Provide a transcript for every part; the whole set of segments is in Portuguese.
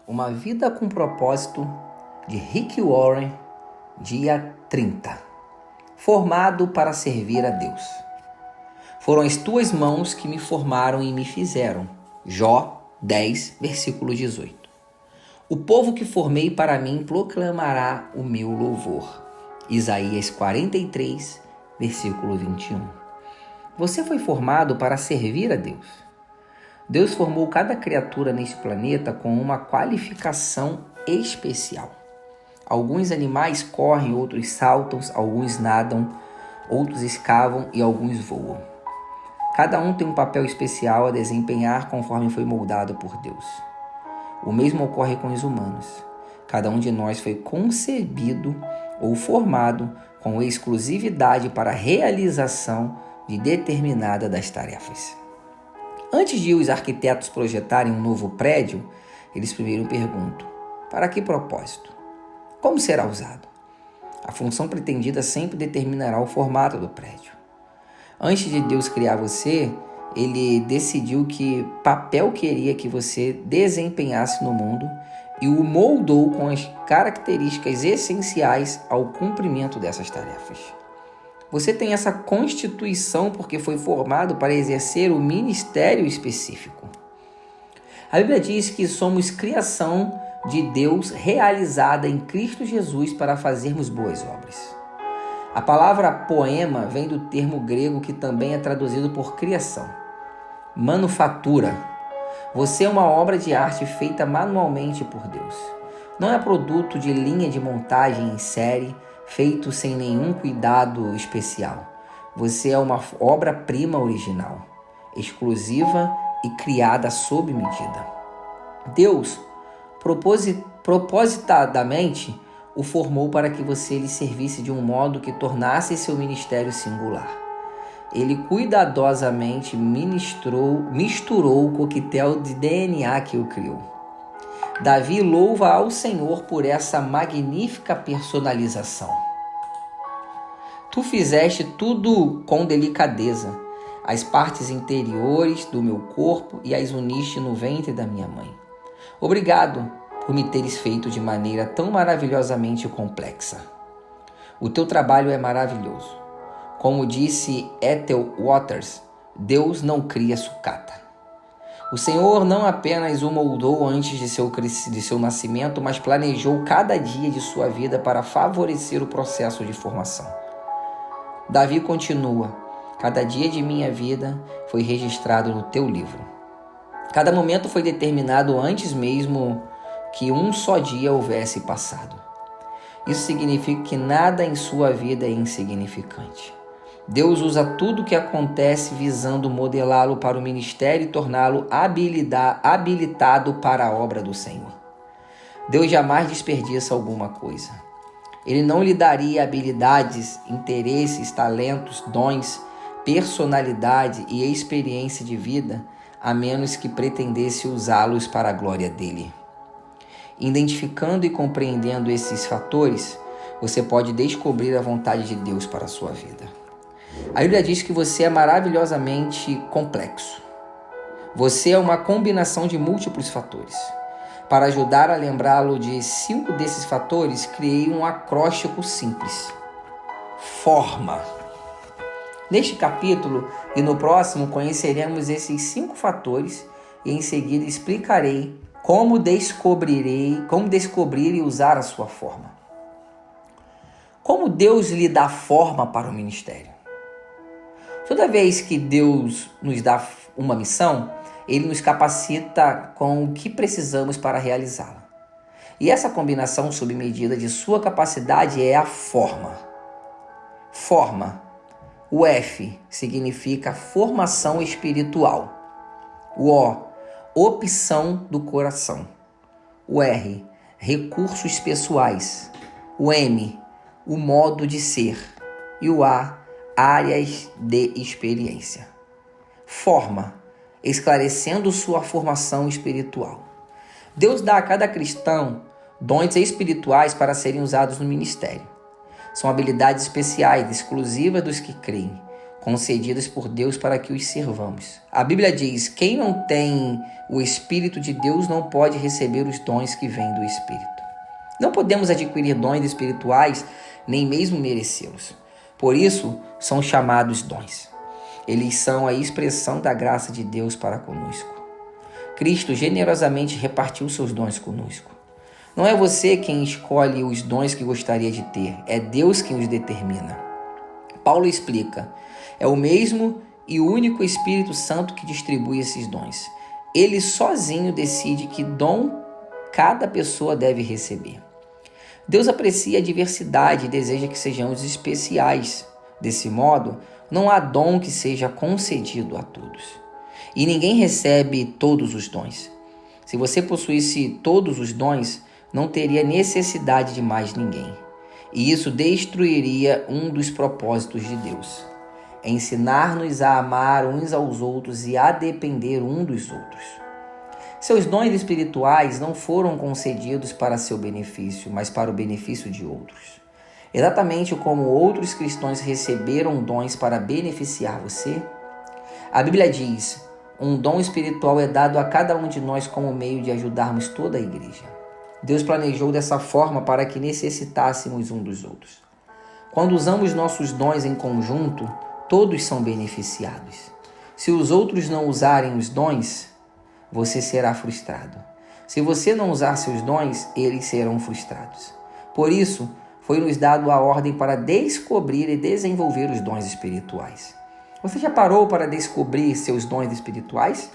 Uma Vida com Propósito, de Rick Warren, dia 30. Formado para servir a Deus. Foram as tuas mãos que me formaram e me fizeram. Jó 10, versículo 18. O povo que formei para mim proclamará o meu louvor. Isaías 43, versículo 21. Você foi formado para servir a Deus. Deus formou cada criatura neste planeta com uma qualificação especial. Alguns animais correm, outros saltam, alguns nadam, outros escavam e alguns voam. Cada um tem um papel especial a desempenhar conforme foi moldado por Deus. O mesmo ocorre com os humanos. Cada um de nós foi concebido ou formado com exclusividade para a realização de determinada das tarefas. Antes de os arquitetos projetarem um novo prédio, eles primeiro perguntam: para que propósito? Como será usado? A função pretendida sempre determinará o formato do prédio. Antes de Deus criar você, Ele decidiu que papel queria que você desempenhasse no mundo e o moldou com as características essenciais ao cumprimento dessas tarefas. Você tem essa constituição porque foi formado para exercer o ministério específico. A Bíblia diz que somos criação de Deus realizada em Cristo Jesus para fazermos boas obras. A palavra poema vem do termo grego que também é traduzido por criação. Manufatura. Você é uma obra de arte feita manualmente por Deus. Não é produto de linha de montagem em série, feito sem nenhum cuidado especial. Você é uma obra-prima original, exclusiva e criada sob medida. Deus, propositadamente, o formou para que você lhe servisse de um modo que tornasse seu ministério singular. Ele cuidadosamente misturou o coquetel de DNA que o criou. Davi louva ao Senhor por essa magnífica personalização. Tu fizeste tudo com delicadeza, as partes interiores do meu corpo e as uniste no ventre da minha mãe. Obrigado por me teres feito de maneira tão maravilhosamente complexa. O teu trabalho é maravilhoso. Como disse Ethel Waters, Deus não cria sucata. O Senhor não apenas o moldou antes de seu nascimento, mas planejou cada dia de sua vida para favorecer o processo de formação. Davi continua: cada dia de minha vida foi registrado no teu livro. Cada momento foi determinado antes mesmo que um só dia houvesse passado. Isso significa que nada em sua vida é insignificante. Deus usa tudo o que acontece visando modelá-lo para o ministério e torná-lo habilitado para a obra do Senhor. Deus jamais desperdiça alguma coisa. Ele não lhe daria habilidades, interesses, talentos, dons, personalidade e experiência de vida, a menos que pretendesse usá-los para a glória dele. Identificando e compreendendo esses fatores, você pode descobrir a vontade de Deus para a sua vida. A Bíblia diz que você é maravilhosamente complexo. Você é uma combinação de múltiplos fatores. Para ajudar a lembrá-lo de 5 desses fatores, criei um acróstico simples. Forma. Neste capítulo e no próximo conheceremos esses 5 fatores e em seguida explicarei como descobrir e usar a sua forma. Como Deus lhe dá forma para o ministério? Toda vez que Deus nos dá uma missão, Ele nos capacita com o que precisamos para realizá-la. E essa combinação sob medida de sua capacidade é a forma. Forma. O F significa formação espiritual. O O, opção do coração. O R, recursos pessoais. O M, o modo de ser. E o A, áreas de experiência. Forma, esclarecendo sua formação espiritual. Deus dá a cada cristão dons espirituais para serem usados no ministério. São habilidades especiais, exclusivas dos que creem, concedidas por Deus para que os servamos. A Bíblia diz: quem não tem o Espírito de Deus não pode receber os dons que vêm do Espírito. Não podemos adquirir dons espirituais, nem mesmo merecê-los. Por isso, são chamados dons. Eles são a expressão da graça de Deus para conosco. Cristo generosamente repartiu seus dons conosco. Não é você quem escolhe os dons que gostaria de ter, é Deus quem os determina. Paulo explica: é o mesmo e único Espírito Santo que distribui esses dons. Ele sozinho decide que dom cada pessoa deve receber. Deus aprecia a diversidade e deseja que sejamos especiais. Desse modo, não há dom que seja concedido a todos. E ninguém recebe todos os dons. Se você possuísse todos os dons, não teria necessidade de mais ninguém. E isso destruiria um dos propósitos de Deus: ensinar-nos a amar uns aos outros e a depender um dos outros. Seus dons espirituais não foram concedidos para seu benefício, mas para o benefício de outros. Exatamente como outros cristãos receberam dons para beneficiar você. A Bíblia diz: um dom espiritual é dado a cada um de nós como meio de ajudarmos toda a igreja. Deus planejou dessa forma para que necessitássemos um dos outros. Quando usamos nossos dons em conjunto, todos são beneficiados. Se os outros não usarem os dons, você será frustrado. Se você não usar seus dons, eles serão frustrados. Por isso, foi-nos dado a ordem para descobrir e desenvolver os dons espirituais. Você já parou para descobrir seus dons espirituais?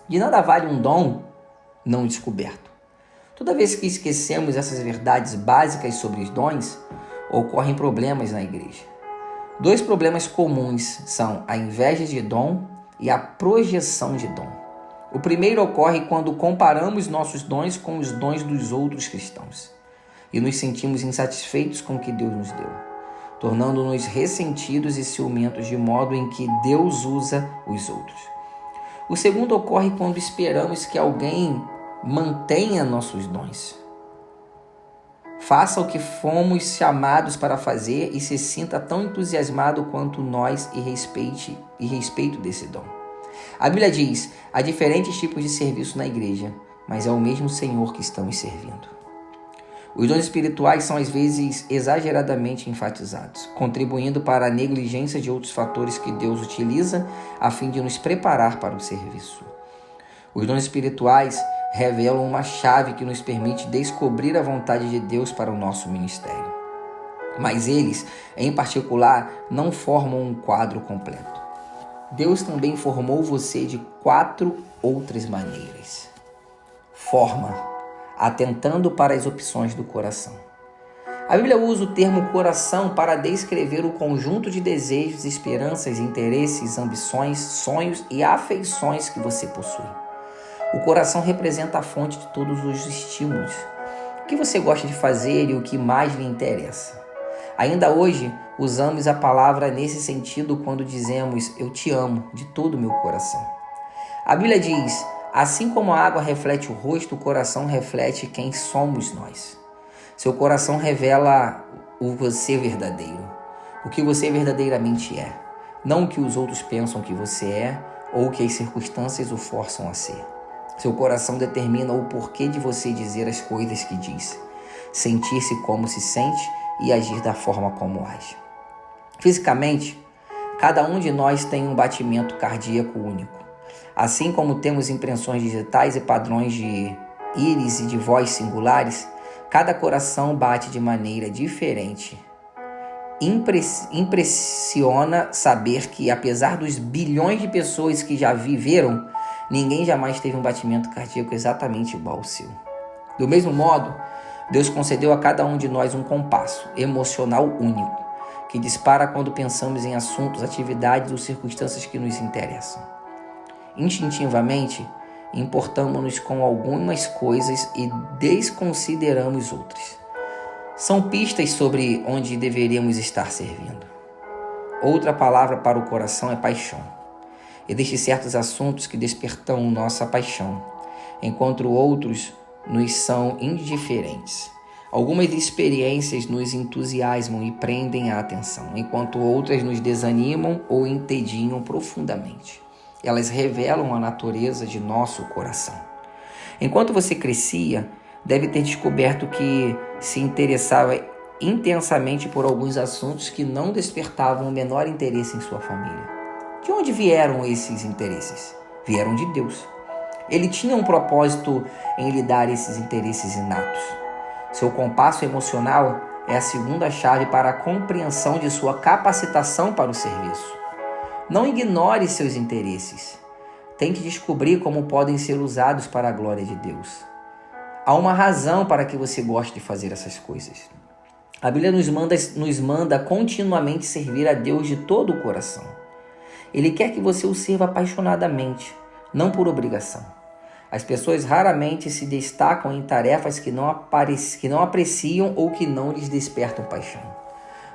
De nada vale um dom não descoberto. Toda vez que esquecemos essas verdades básicas sobre os dons, ocorrem problemas na igreja. 2 problemas comuns são a inveja de dom e a projeção de dom. O primeiro ocorre quando comparamos nossos dons com os dons dos outros cristãos e nos sentimos insatisfeitos com o que Deus nos deu, tornando-nos ressentidos e ciumentos de modo em que Deus usa os outros. O segundo ocorre quando esperamos que alguém mantenha nossos dons, faça o que fomos chamados para fazer e se sinta tão entusiasmado quanto nós e respeito desse dom. A Bíblia diz: há diferentes tipos de serviço na igreja, mas é o mesmo Senhor que estamos servindo. Os dons espirituais são às vezes exageradamente enfatizados, contribuindo para a negligência de outros fatores que Deus utiliza a fim de nos preparar para o serviço. Os dons espirituais revelam uma chave que nos permite descobrir a vontade de Deus para o nosso ministério. Mas eles, em particular, não formam um quadro completo. Deus também formou você de 4 outras maneiras. Forma, atentando para as opções do coração. A Bíblia usa o termo coração para descrever o conjunto de desejos, esperanças, interesses, ambições, sonhos e afeições que você possui. O coração representa a fonte de todos os estímulos. O que você gosta de fazer e o que mais lhe interessa. Ainda hoje, usamos a palavra nesse sentido quando dizemos eu te amo de todo o meu coração. A Bíblia diz: assim como a água reflete o rosto, o coração reflete quem somos nós. Seu coração revela o você verdadeiro, o que você verdadeiramente é, não o que os outros pensam que você é ou o que as circunstâncias o forçam a ser. Seu coração determina o porquê de você dizer as coisas que diz, sentir-se como se sente e agir da forma como age. Fisicamente, cada um de nós tem um batimento cardíaco único. Assim como temos impressões digitais e padrões de íris e de voz singulares, cada coração bate de maneira diferente. Impressiona saber que, apesar dos bilhões de pessoas que já viveram, ninguém jamais teve um batimento cardíaco exatamente igual ao seu. Do mesmo modo, Deus concedeu a cada um de nós um compasso emocional único, que dispara quando pensamos em assuntos, atividades ou circunstâncias que nos interessam. Instintivamente, importamos-nos com algumas coisas e desconsideramos outras. São pistas sobre onde deveríamos estar servindo. Outra palavra para o coração é paixão. Existem certos assuntos que despertam nossa paixão, enquanto outros nos são indiferentes. Algumas experiências nos entusiasmam e prendem a atenção, enquanto outras nos desanimam ou entediam profundamente. Elas revelam a natureza de nosso coração. Enquanto você crescia, deve ter descoberto que se interessava intensamente por alguns assuntos que não despertavam o menor interesse em sua família. De onde vieram esses interesses? Vieram de Deus. Ele tinha um propósito em lhe dar esses interesses inatos. Seu compasso emocional é a segunda chave para a compreensão de sua capacitação para o serviço. Não ignore seus interesses. Tente descobrir como podem ser usados para a glória de Deus. Há uma razão para que você goste de fazer essas coisas. A Bíblia nos manda continuamente servir a Deus de todo o coração. Ele quer que você o sirva apaixonadamente, não por obrigação. As pessoas raramente se destacam em tarefas que não apreciam ou que não lhes despertam paixão.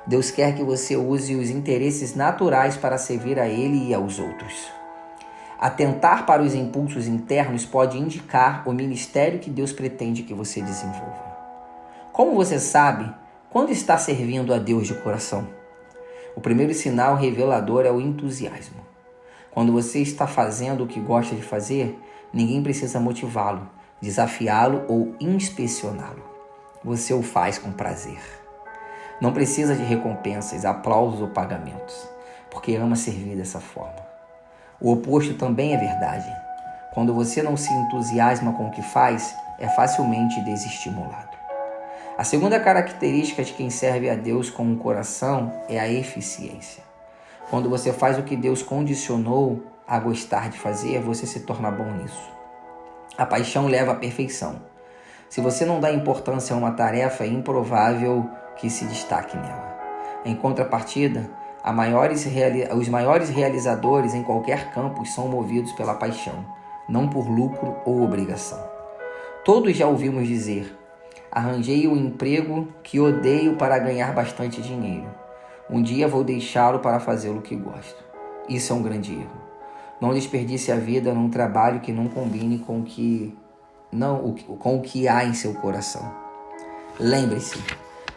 Deus quer que você use os interesses naturais para servir a Ele e aos outros. Atentar para os impulsos internos pode indicar o ministério que Deus pretende que você desenvolva. Como você sabe quando está servindo a Deus de coração? O primeiro sinal revelador é o entusiasmo. Quando você está fazendo o que gosta de fazer, ninguém precisa motivá-lo, desafiá-lo ou inspecioná-lo. Você o faz com prazer. Não precisa de recompensas, aplausos ou pagamentos, porque ama servir dessa forma. O oposto também é verdade. Quando você não se entusiasma com o que faz, é facilmente desestimulado. A segunda característica de quem serve a Deus com o coração é a eficiência. Quando você faz o que Deus condicionou a gostar de fazer, você se torna bom nisso. A paixão leva à perfeição. Se você não dá importância a uma tarefa, é improvável que se destaque nela. Em contrapartida, os maiores realizadores em qualquer campo são movidos pela paixão, não por lucro ou obrigação. Todos já ouvimos dizer: arranjei um emprego que odeio para ganhar bastante dinheiro. Um dia vou deixá-lo para fazer o que gosto. Isso é um grande erro. Não desperdice a vida num trabalho que não combine com o que há em seu coração. Lembre-se,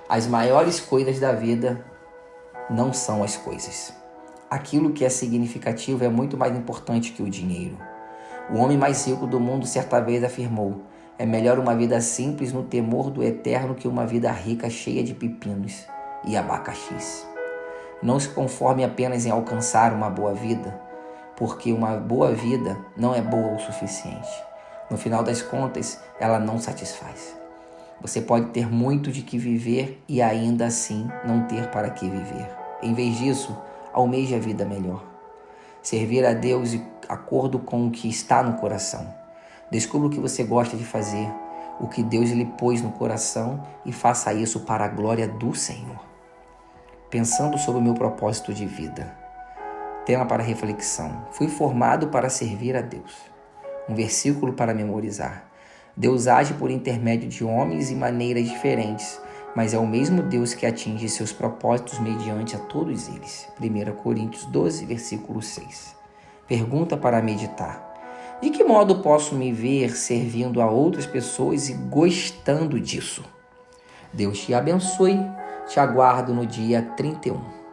as maiores coisas da vida não são as coisas. Aquilo que é significativo é muito mais importante que o dinheiro. O homem mais rico do mundo certa vez afirmou: é melhor uma vida simples no temor do eterno que uma vida rica cheia de pepinos e abacaxis. Não se conforme apenas em alcançar uma boa vida, porque uma boa vida não é boa o suficiente. No final das contas, ela não satisfaz. Você pode ter muito de que viver e ainda assim não ter para que viver. Em vez disso, almeje a vida melhor. Servir a Deus de acordo com o que está no coração. Descubra o que você gosta de fazer, o que Deus lhe pôs no coração e faça isso para a glória do Senhor. Pensando sobre o meu propósito de vida. Tema para reflexão: fui formado para servir a Deus. Um versículo para memorizar: Deus age por intermédio de homens e maneiras diferentes, mas é o mesmo Deus que atinge seus propósitos mediante a todos eles. 1 Coríntios 12, versículo 6. Pergunta para meditar: de que modo posso me ver servindo a outras pessoas e gostando disso? Deus te abençoe. Te aguardo no dia 31.